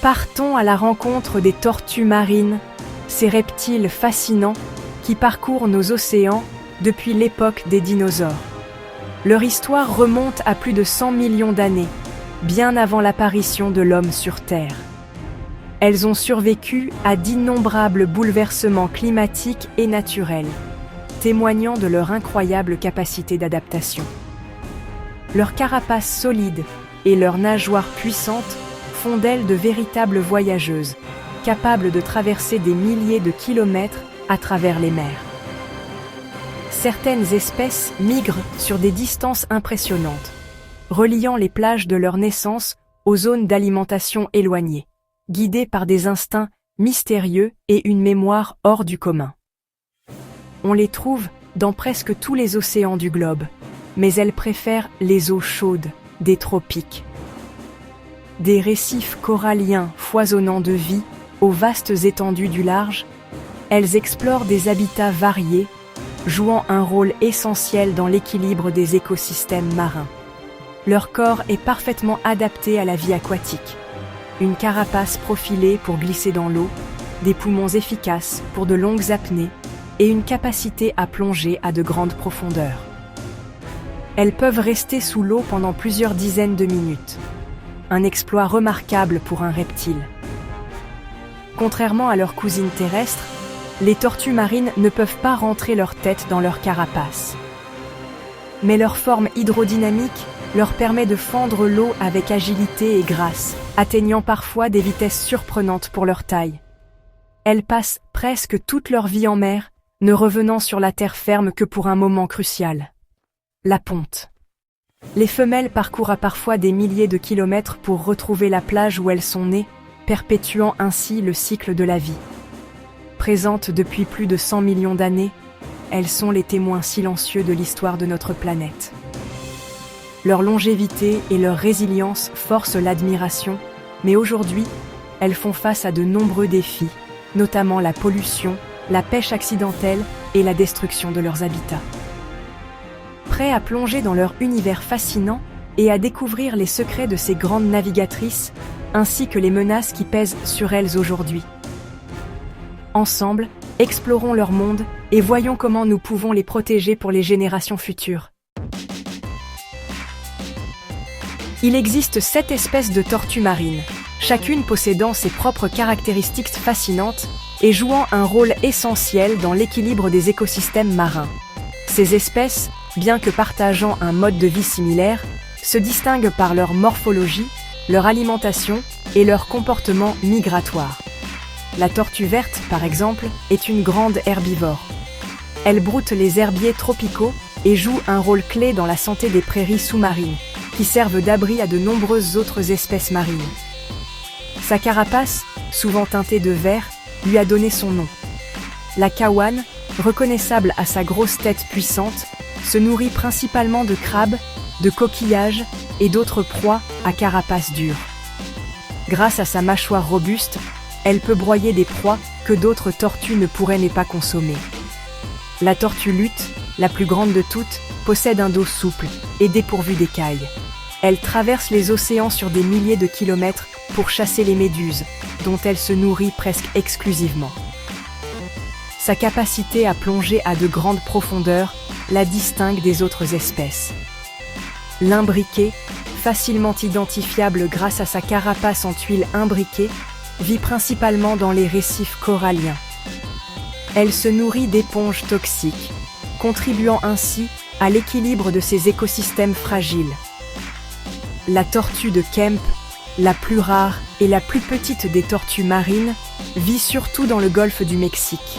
Partons à la rencontre des tortues marines, ces reptiles fascinants qui parcourent nos océans depuis l'époque des dinosaures. Leur histoire remonte à plus de 100 millions d'années, bien avant l'apparition de l'homme sur Terre. Elles ont survécu à d'innombrables bouleversements climatiques et naturels, témoignant de leur incroyable capacité d'adaptation. Leur carapace solide et leurs nageoires puissantes font d'elles de véritables voyageuses, capables de traverser des milliers de kilomètres à travers les mers. Certaines espèces migrent sur des distances impressionnantes, reliant les plages de leur naissance aux zones d'alimentation éloignées, guidées par des instincts mystérieux et une mémoire hors du commun. On les trouve dans presque tous les océans du globe, mais elles préfèrent les eaux chaudes des tropiques. Des récifs coralliens foisonnant de vie aux vastes étendues du large, elles explorent des habitats variés, jouant un rôle essentiel dans l'équilibre des écosystèmes marins. Leur corps est parfaitement adapté à la vie aquatique. Une carapace profilée pour glisser dans l'eau, des poumons efficaces pour de longues apnées et une capacité à plonger à de grandes profondeurs. Elles peuvent rester sous l'eau pendant plusieurs dizaines de minutes. Un exploit remarquable pour un reptile. Contrairement à leurs cousines terrestres, les tortues marines ne peuvent pas rentrer leur tête dans leur carapace. Mais leur forme hydrodynamique leur permet de fendre l'eau avec agilité et grâce, atteignant parfois des vitesses surprenantes pour leur taille. Elles passent presque toute leur vie en mer, ne revenant sur la terre ferme que pour un moment crucial. La ponte. Les femelles parcourent parfois des milliers de kilomètres pour retrouver la plage où elles sont nées, perpétuant ainsi le cycle de la vie. Présentes depuis plus de 100 millions d'années, elles sont les témoins silencieux de l'histoire de notre planète. Leur longévité et leur résilience forcent l'admiration, mais aujourd'hui, elles font face à de nombreux défis, notamment la pollution, la pêche accidentelle et la destruction de leurs habitats. Prêts à plonger dans leur univers fascinant et à découvrir les secrets de ces grandes navigatrices, ainsi que les menaces qui pèsent sur elles aujourd'hui. Ensemble, explorons leur monde et voyons comment nous pouvons les protéger pour les générations futures. Il existe 7 espèces de tortues marines, chacune possédant ses propres caractéristiques fascinantes et jouant un rôle essentiel dans l'équilibre des écosystèmes marins. Ces espèces, bien que partageant un mode de vie similaire, se distinguent par leur morphologie, leur alimentation et leur comportement migratoire. La tortue verte, par exemple, est une grande herbivore. Elle broute les herbiers tropicaux et joue un rôle clé dans la santé des prairies sous-marines, qui servent d'abri à de nombreuses autres espèces marines. Sa carapace, souvent teintée de vert, lui a donné son nom. La kawane, reconnaissable à sa grosse tête puissante, se nourrit principalement de crabes, de coquillages et d'autres proies à carapace dure. Grâce à sa mâchoire robuste, elle peut broyer des proies que d'autres tortues ne pourraient pas consommer. La tortue luth, la plus grande de toutes, possède un dos souple et dépourvu d'écailles. Elle traverse les océans sur des milliers de kilomètres pour chasser les méduses, dont elle se nourrit presque exclusivement. Sa capacité à plonger à de grandes profondeurs la distingue des autres espèces. L'imbriqué, facilement identifiable grâce à sa carapace en tuile imbriquée, vit principalement dans les récifs coralliens. Elle se nourrit d'éponges toxiques, contribuant ainsi à l'équilibre de ces écosystèmes fragiles. La tortue de Kemp, la plus rare et la plus petite des tortues marines, vit surtout dans le golfe du Mexique.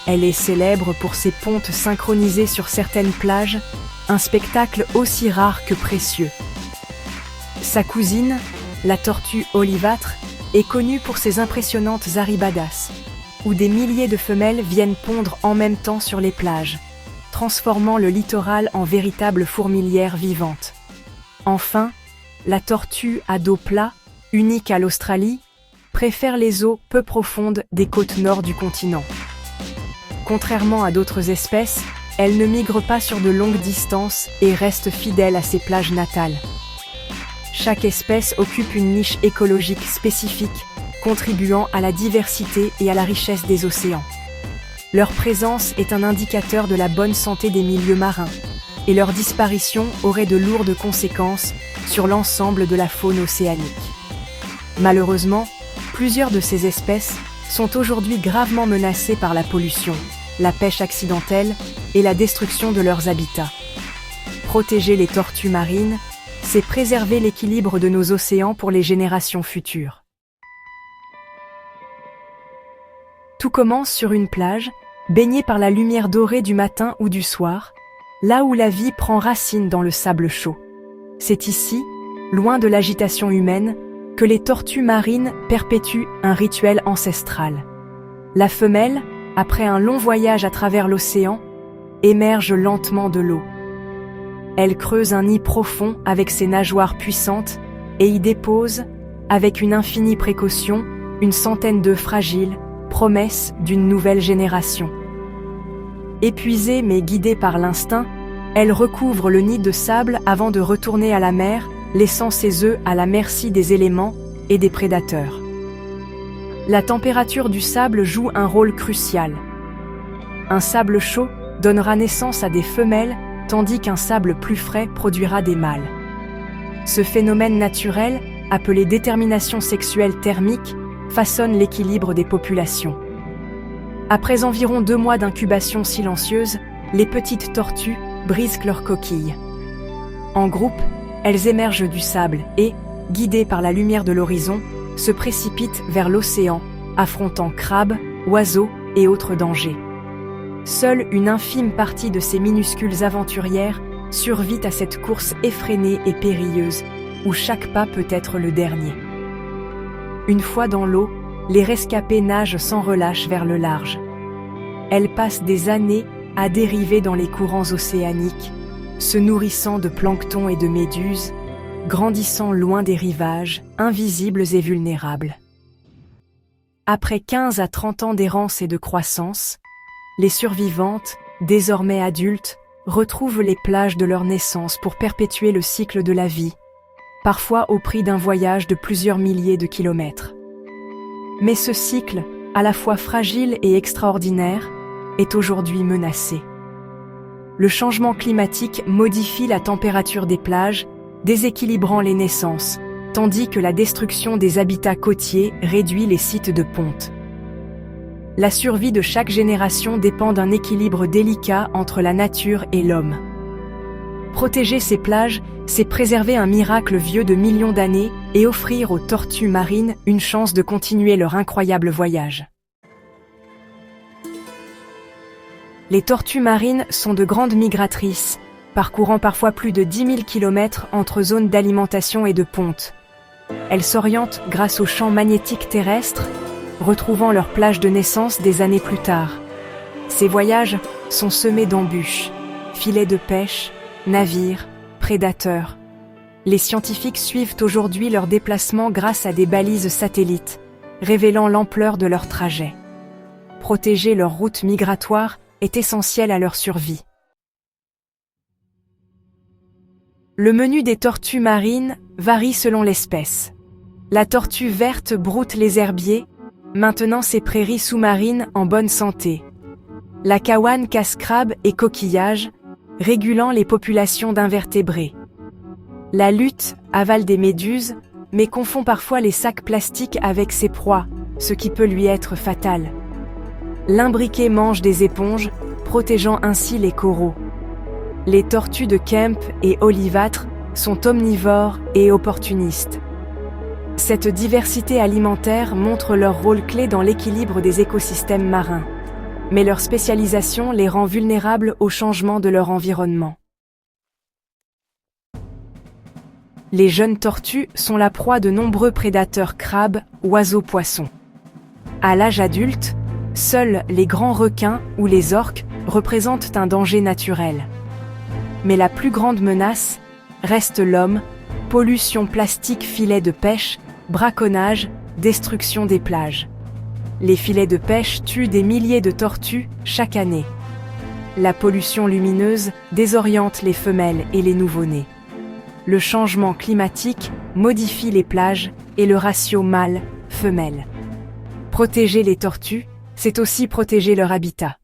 Elle est célèbre pour ses pontes synchronisées sur certaines plages, un spectacle aussi rare que précieux. Sa cousine, la tortue olivâtre, est connue pour ses impressionnantes arribadas, où des milliers de femelles viennent pondre en même temps sur les plages, transformant le littoral en véritable fourmilière vivante. Enfin, la tortue à dos plat, unique à l'Australie, préfère les eaux peu profondes des côtes nord du continent. Contrairement à d'autres espèces, elle ne migre pas sur de longues distances et reste fidèle à ses plages natales. Chaque espèce occupe une niche écologique spécifique, contribuant à la diversité et à la richesse des océans. Leur présence est un indicateur de la bonne santé des milieux marins, et leur disparition aurait de lourdes conséquences sur l'ensemble de la faune océanique. Malheureusement, plusieurs de ces espèces sont aujourd'hui gravement menacées par la pollution, la pêche accidentelle et la destruction de leurs habitats. Protéger les tortues marines, c'est préserver l'équilibre de nos océans pour les générations futures. Tout commence sur une plage, baignée par la lumière dorée du matin ou du soir, là où la vie prend racine dans le sable chaud. C'est ici, loin de l'agitation humaine, que les tortues marines perpétuent un rituel ancestral. La femelle, après un long voyage à travers l'océan, émerge lentement de l'eau. Elle creuse un nid profond avec ses nageoires puissantes et y dépose, avec une infinie précaution, une centaine d'œufs fragiles, promesse d'une nouvelle génération. Épuisée mais guidée par l'instinct, elle recouvre le nid de sable avant de retourner à la mer, laissant ses œufs à la merci des éléments et des prédateurs. La température du sable joue un rôle crucial. Un sable chaud donnera naissance à des femelles, tandis qu'un sable plus frais produira des mâles. Ce phénomène naturel, appelé détermination sexuelle thermique, façonne l'équilibre des populations. Après environ 2 mois d'incubation silencieuse, les petites tortues brisent leurs coquilles. En groupe, elles émergent du sable et, guidées par la lumière de l'horizon, se précipitent vers l'océan, affrontant crabes, oiseaux et autres dangers. Seule une infime partie de ces minuscules aventurières survit à cette course effrénée et périlleuse, où chaque pas peut être le dernier. Une fois dans l'eau, les rescapées nagent sans relâche vers le large. Elles passent des années à dériver dans les courants océaniques, se nourrissant de plancton et de méduses, grandissant loin des rivages, invisibles et vulnérables. Après 15 à 30 ans d'errance et de croissance, les survivantes, désormais adultes, retrouvent les plages de leur naissance pour perpétuer le cycle de la vie, parfois au prix d'un voyage de plusieurs milliers de kilomètres. Mais ce cycle, à la fois fragile et extraordinaire, est aujourd'hui menacé. Le changement climatique modifie la température des plages, déséquilibrant les naissances, tandis que la destruction des habitats côtiers réduit les sites de ponte. La survie de chaque génération dépend d'un équilibre délicat entre la nature et l'homme. Protéger ces plages, c'est préserver un miracle vieux de millions d'années et offrir aux tortues marines une chance de continuer leur incroyable voyage. Les tortues marines sont de grandes migratrices, parcourant parfois plus de 10 000 km entre zones d'alimentation et de ponte. Elles s'orientent grâce aux champs magnétiques terrestres, retrouvant leur plage de naissance des années plus tard. Ces voyages sont semés d'embûches, filets de pêche, navires, prédateurs. Les scientifiques suivent aujourd'hui leur déplacement grâce à des balises satellites, révélant l'ampleur de leur trajet. Protéger leur route migratoire est essentiel à leur survie. Le menu des tortues marines varie selon l'espèce. La tortue verte broute les herbiers, maintenant ses prairies sous-marines en bonne santé. La caouane casse crabes et coquillages, régulant les populations d'invertébrés. La lutte avale des méduses, mais confond parfois les sacs plastiques avec ses proies, ce qui peut lui être fatal. L'imbriqué mange des éponges, protégeant ainsi les coraux. Les tortues de Kemp et olivâtres sont omnivores et opportunistes. Cette diversité alimentaire montre leur rôle clé dans l'équilibre des écosystèmes marins, mais leur spécialisation les rend vulnérables au changement de leur environnement. Les jeunes tortues sont la proie de nombreux prédateurs crabes, oiseaux, poissons. À l'âge adulte, seuls les grands requins ou les orques représentent un danger naturel. Mais la plus grande menace reste l'homme, pollution plastique, filets de pêche, braconnage, destruction des plages. Les filets de pêche tuent des milliers de tortues chaque année. La pollution lumineuse désoriente les femelles et les nouveau-nés. le changement climatique modifie les plages et le ratio mâle-femelle. Protéger les tortues, c'est aussi protéger leur habitat.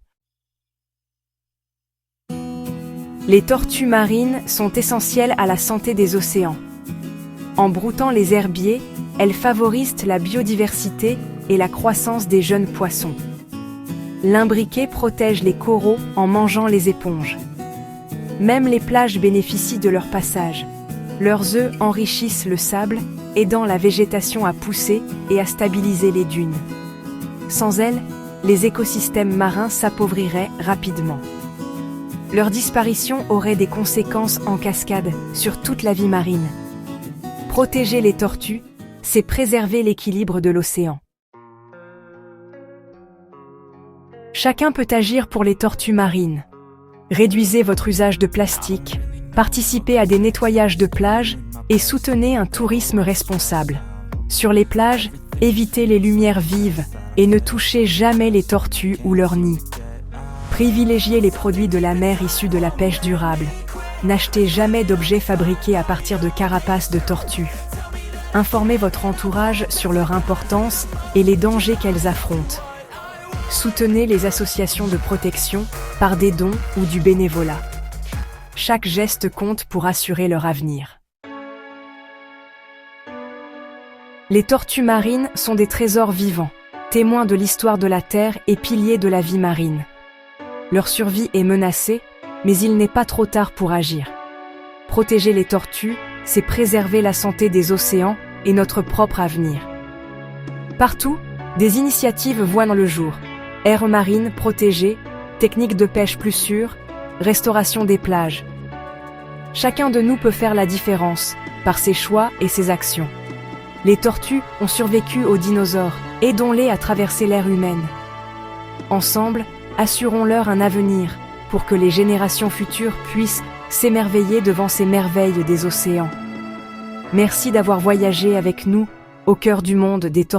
Les tortues marines sont essentielles à la santé des océans. En broutant les herbiers, elles favorisent la biodiversité et la croissance des jeunes poissons. L'imbriquet protège les coraux en mangeant les éponges. Même les plages bénéficient de leur passage. Leurs œufs enrichissent le sable, aidant la végétation à pousser et à stabiliser les dunes. Sans elles, les écosystèmes marins s'appauvriraient rapidement. Leur disparition aurait des conséquences en cascade sur toute la vie marine. Protéger les tortues, c'est préserver l'équilibre de l'océan. Chacun peut agir pour les tortues marines. Réduisez votre usage de plastique, participez à des nettoyages de plages et soutenez un tourisme responsable. Sur les plages, évitez les lumières vives et ne touchez jamais les tortues ou leurs nids. Privilégiez les produits de la mer issus de la pêche durable. N'achetez jamais d'objets fabriqués à partir de carapaces de tortues. Informez votre entourage sur leur importance et les dangers qu'elles affrontent. Soutenez les associations de protection par des dons ou du bénévolat. Chaque geste compte pour assurer leur avenir. Les tortues marines sont des trésors vivants, témoins de l'histoire de la Terre et piliers de la vie marine. Leur survie est menacée, mais il n'est pas trop tard pour agir. Protéger les tortues, c'est préserver la santé des océans et notre propre avenir. Partout, des initiatives voient le jour. Aires marines protégées, techniques de pêche plus sûres, restauration des plages. Chacun de nous peut faire la différence, par ses choix et ses actions. Les tortues ont survécu aux dinosaures, aidons-les à traverser l'ère humaine. Ensemble, assurons-leur un avenir, pour que les générations futures puissent s'émerveiller devant ces merveilles des océans. Merci d'avoir voyagé avec nous, au cœur du monde des tortues.